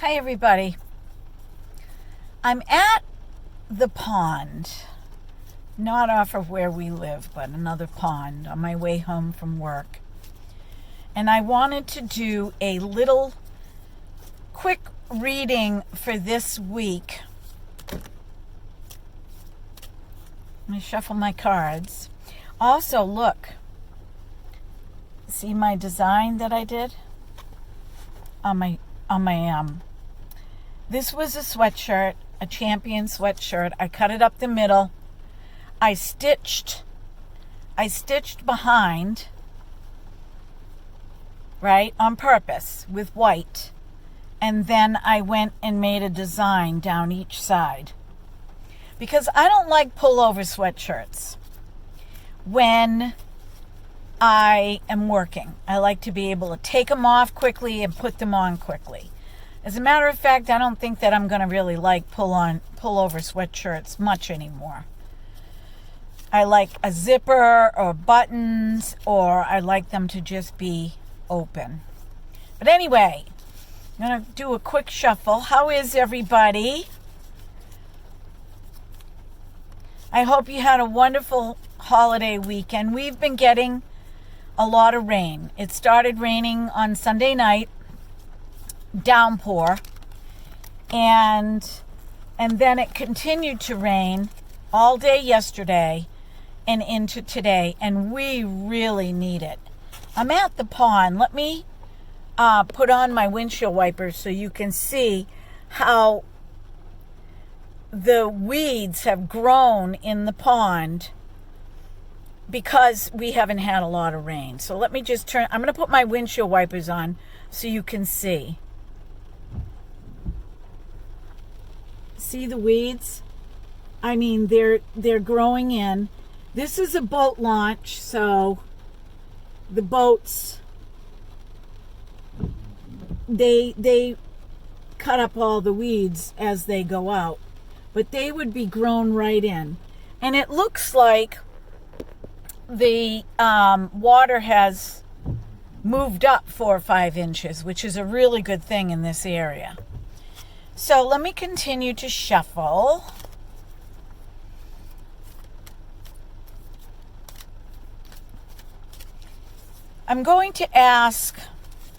Hi, everybody. I'm at the pond, not off of where we live, but another pond on my way home from work. And I wanted to do a little quick reading for this week. Let me shuffle my cards. Also, look. See my design that I did on my this was a sweatshirt, a Champion sweatshirt. I cut it up the middle. I stitched behind, right, on purpose with white. And then I went and made a design down each side. Because I don't like pullover sweatshirts when I am working. I like to be able to take them off quickly and put them on quickly. As a matter of fact, I don't think that I'm going to really like pullover sweatshirts much anymore. I like a zipper or buttons, or I like them to just be open. But anyway, I'm going to do a quick shuffle. How is everybody? I hope you had a wonderful holiday weekend. We've been getting a lot of rain. It started raining on Sunday night, downpour, and then it continued to rain all day yesterday and into today, and we really need it. I'm at the pond. Let me put on my windshield wipers so you can see how the weeds have grown in the pond because we haven't had a lot of rain. So let me just I'm going to put my windshield wipers on so you can see. See the weeds? I mean, they're growing in. This is a boat launch, so the boats, they cut up all the weeds as they go out, but they would be grown right in. And it looks like the water has moved up 4 or 5 inches, which is a really good thing in this area. So let me continue to shuffle. I'm going to ask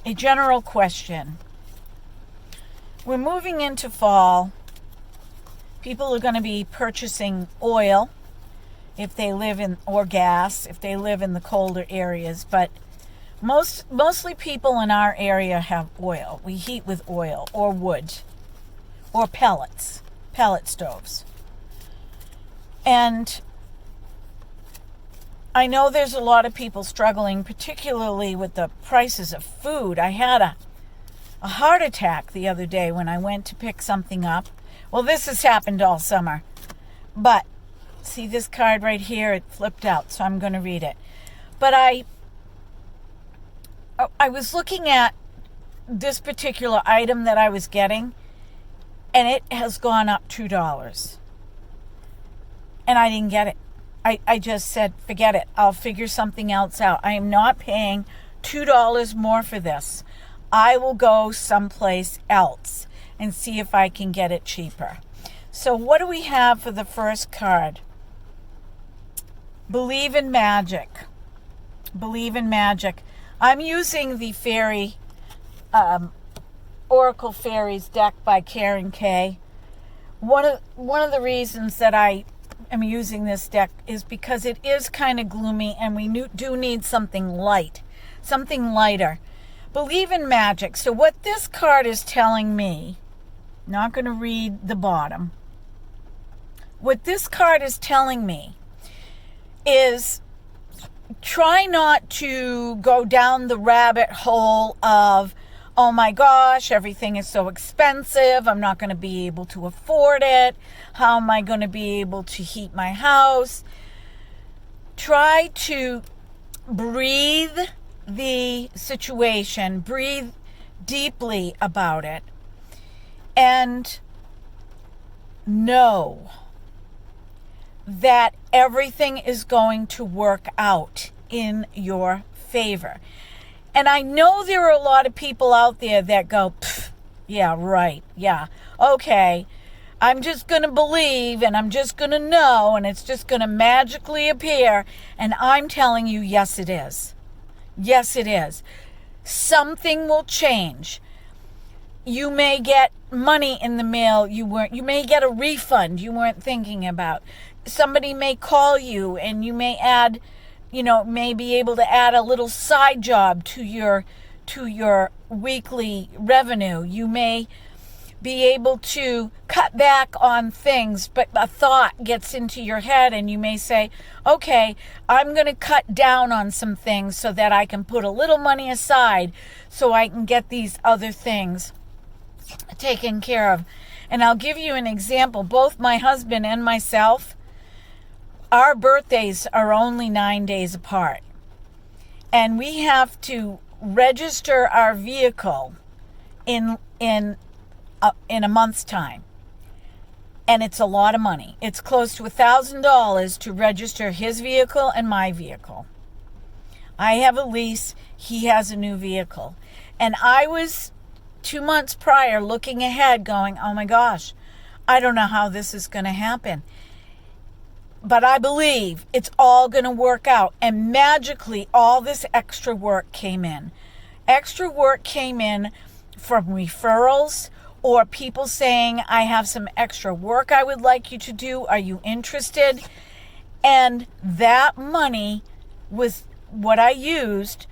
a general question. We're moving into fall. People are going to be purchasing oil if they live in, or gas if they live in the colder areas, but mostly people in our area have oil. We heat with oil or wood or pellet stoves. And I know there's a lot of people struggling, particularly with the prices of food. I had a heart attack the other day when I went to pick something up. Well, this has happened all summer. But see this card right here? It flipped out, so I'm going to read it. But I was looking at this particular item that I was getting, and it has gone up $2. And I didn't get it. I just said, forget it. I'll figure something else out. I am not paying $2 more for this. I will go someplace else and see if I can get it cheaper. So what do we have for the first card? Believe in magic. Believe in magic. I'm using the fairy, Oracle Fairies deck by Karen Kay. One of the reasons that I am using this deck is because it is kind of gloomy, and we do need something light, something lighter. Believe in magic. So what this card is telling me, not going to read the bottom. What this card is telling me is try not to go down the rabbit hole of, oh my gosh, everything is so expensive. I'm not going to be able to afford it. How am I going to be able to heat my house? Try to breathe the situation, breathe deeply about it, and know that everything is going to work out in your favor. And I know there are a lot of people out there that go, Yeah, right. Yeah. Okay. I'm just going to believe and I'm just going to know and it's just going to magically appear. And I'm telling you, yes, it is. Yes, it is. Something will change. You may get money in the mail you may get a refund you weren't thinking about. Somebody may call you and you may add, may be able to add a little side job to your weekly revenue. You may be able to cut back on things, but a thought gets into your head and you may say, okay, I'm going to cut down on some things so that I can put a little money aside so I can get these other things taken care of. And I'll give you an example. Both my husband and myself, our birthdays are only 9 days apart. And we have to register our vehicle in a month's time. And it's a lot of money. It's close to $1,000 to register his vehicle and my vehicle. I have a lease. He has a new vehicle. And I was 2 months prior looking ahead going, oh my gosh, I don't know how this is going to happen. But I believe it's all going to work out. And magically, all this extra work came in. Extra work came in from referrals or people saying, I have some extra work I would like you to do. Are you interested? And that money was what I used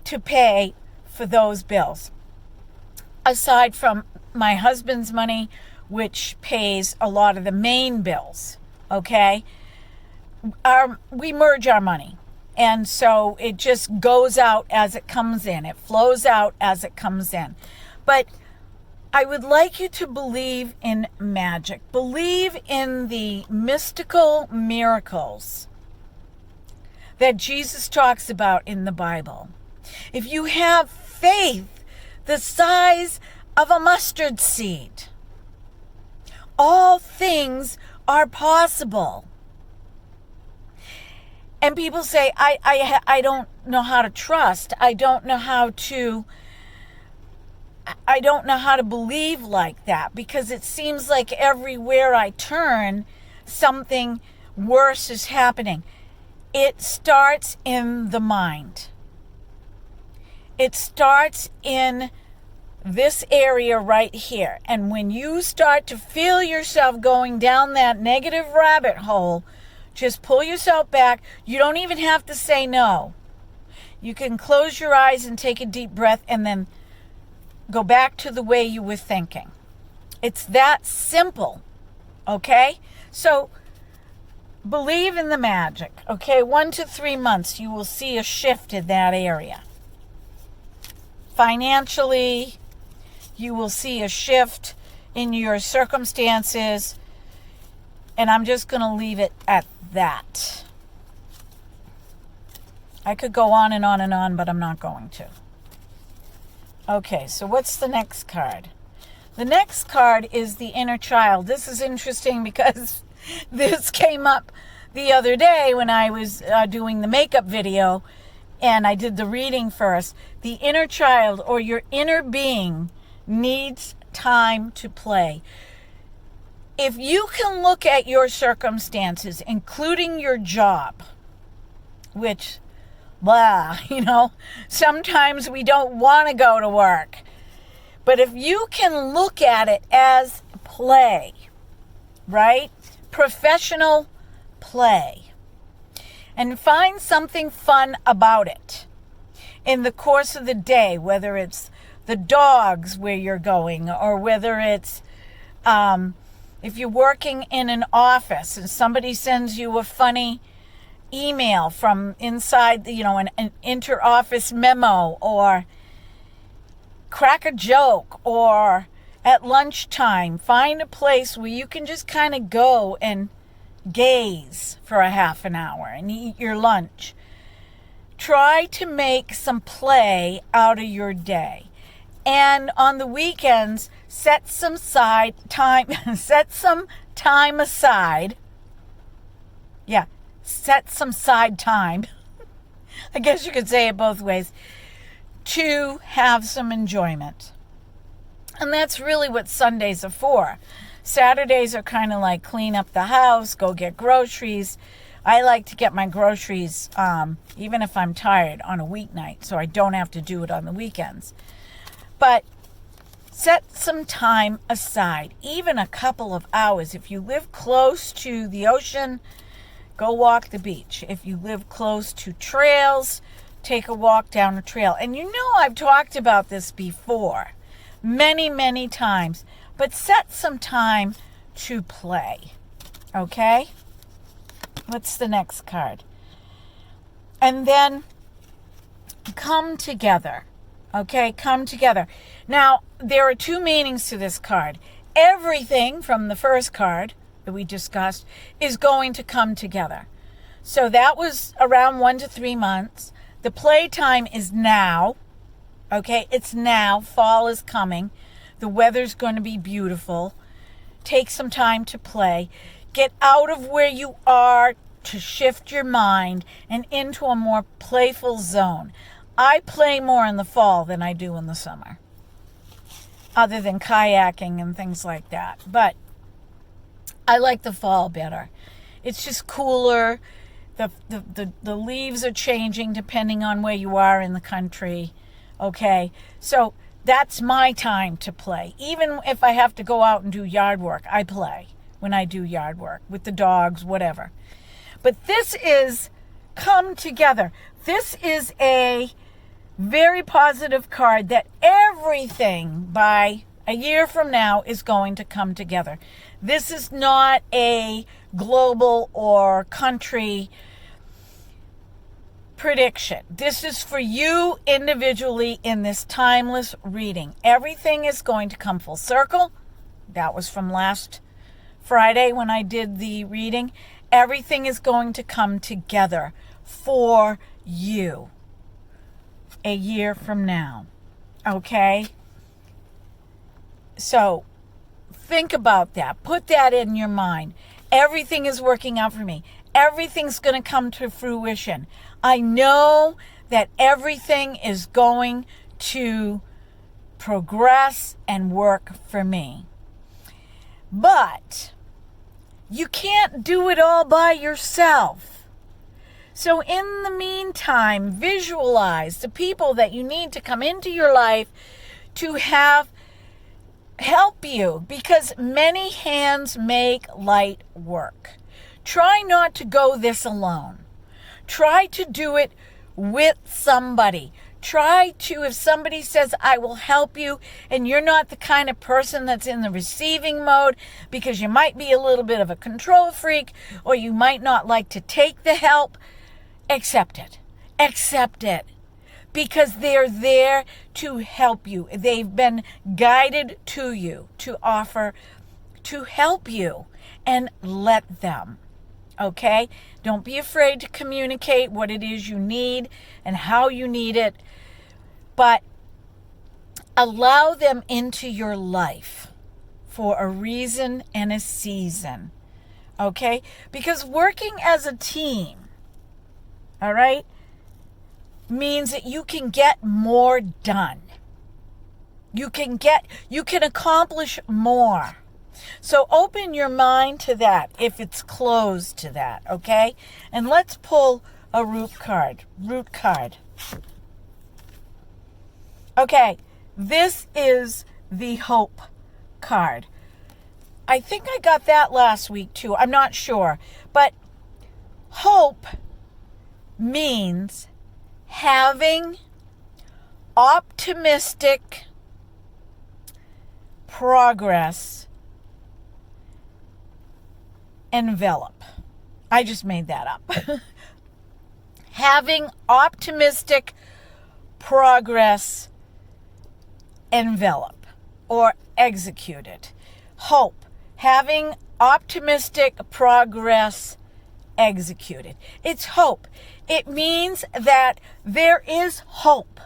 to pay for those bills. Aside from my husband's money, which pays a lot of the main bills, okay? We merge our money. And so it just goes out as it comes in. It flows out as it comes in. But I would like you to believe in magic. Believe in the mystical miracles that Jesus talks about in the Bible. If you have faith the size of a mustard seed, all things are possible. And people say, I don't know how to trust. I don't know how to believe like that, because it seems like everywhere I turn, something worse is happening. It starts in the mind. It starts in this area right here. And when you start to feel yourself going down that negative rabbit hole, just pull yourself back. You don't even have to say no. You can close your eyes and take a deep breath and then go back to the way you were thinking. It's that simple, okay? So believe in the magic, okay? 1 to 3 months, you will see a shift in that area. Financially, you will see a shift in your circumstances, and I'm just going to leave it at that. I could go on and on and on, but I'm not going to. Okay, so what's the next card? The next card is the inner child. This is interesting because this came up the other day when I was doing the makeup video, and I did the reading first. The inner child, or your inner being, needs time to play. If you can look at your circumstances, including your job, which, sometimes we don't want to go to work. But if you can look at it as play, right? Professional play. And find something fun about it in the course of the day, whether it's the dogs where you're going, or whether it's if you're working in an office and somebody sends you a funny email from inside, an inter-office memo, or crack a joke, or at lunchtime, find a place where you can just kind of go and gaze for a half an hour and eat your lunch. Try to make some play out of your day. And on the weekends, set some time aside. Yeah, set some side time. I guess you could say it both ways. To have some enjoyment. And that's really what Sundays are for. Saturdays are kind of like clean up the house, go get groceries. I like to get my groceries, even if I'm tired, on a weeknight, so I don't have to do it on the weekends. But set some time aside, even a couple of hours. If you live close to the ocean, go walk the beach. If you live close to trails, take a walk down a trail. And you know I've talked about this before, many, many times. But set some time to play, okay? What's the next card? And then come together, okay? Come together. Now, there are two meanings to this card. Everything from the first card that we discussed is going to come together. So that was around 1 to 3 months. The playtime is now, okay? It's now. Fall is coming. The weather's going to be beautiful. Take some time to play. Get out of where you are to shift your mind and into a more playful zone. I play more in the fall than I do in the summer, other than kayaking and things like that. But I like the fall better. It's just cooler. The leaves are changing depending on where you are in the country. Okay, so that's my time to play. Even if I have to go out and do yard work, I play when I do yard work with the dogs, whatever. But this is come together. This is a very positive card that everything by a year from now is going to come together. This is not a global or country prediction. This is for you individually in this timeless reading. Everything is going to come full circle. That was from last Friday when I did the reading. Everything is going to come together for you a year from now. Okay? So think about that. Put that in your mind. Everything is working out for me. Everything's going to come to fruition. I know that everything is going to progress and work for me. But you can't do it all by yourself. So in the meantime, visualize the people that you need to come into your life to help you, because many hands make light work. Try not to go this alone. Try to do it with somebody. Try to, if somebody says, I will help you, and you're not the kind of person that's in the receiving mode, because you might be a little bit of a control freak, or you might not like to take the help, accept it. Accept it. Because they're there to help you. They've been guided to you to offer to help you, and let them. Okay? Don't be afraid to communicate what it is you need and how you need it, but allow them into your life for a reason and a season. Okay? Because working as a team, all right, means that you can get more done. You can accomplish more. So open your mind to that if it's closed to that, okay? And let's pull a root card. Okay, this is the hope card. I think I got that last week too. I'm not sure. But hope means having optimistic progress envelop. I just made that up. Having optimistic progress envelop or execute it. Hope. Having optimistic progress executed. It's hope. It means that there is hope.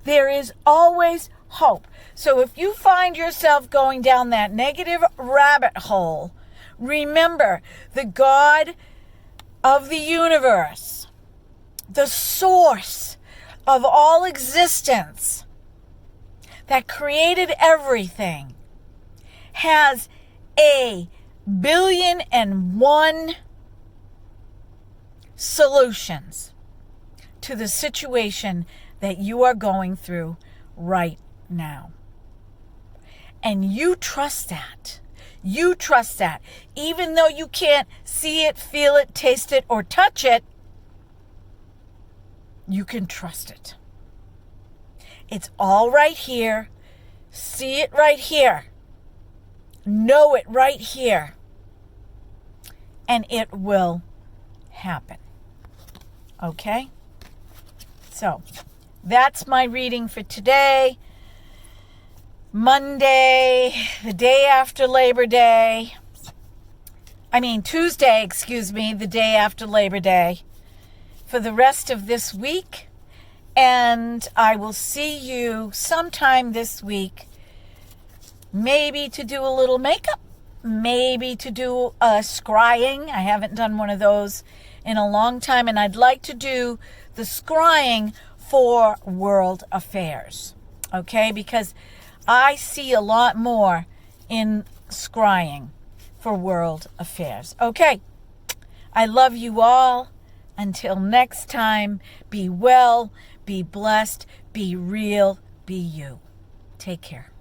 There is always hope. So if you find yourself going down that negative rabbit hole, remember the God of the universe, the source of all existence, that created everything has 1,000,000,001 solutions to the situation that you are going through right now. And you trust that. You trust that. Even though you can't see it, feel it, taste it, or touch it, you can trust it. It's all right here. See it right here. Know it right here. And it will happen. Okay? So, that's my reading for today. Monday, the day after Labor Day. Tuesday, the day after Labor Day. For the rest of this week. And I will see you sometime this week. Maybe to do a little makeup. Maybe to do a scrying. I haven't done one of those in a long time. And I'd like to do the scrying for world affairs. Okay? Because I see a lot more in scrying for world affairs. Okay. I love you all. Until next time, be well, be blessed, be real, be you. Take care.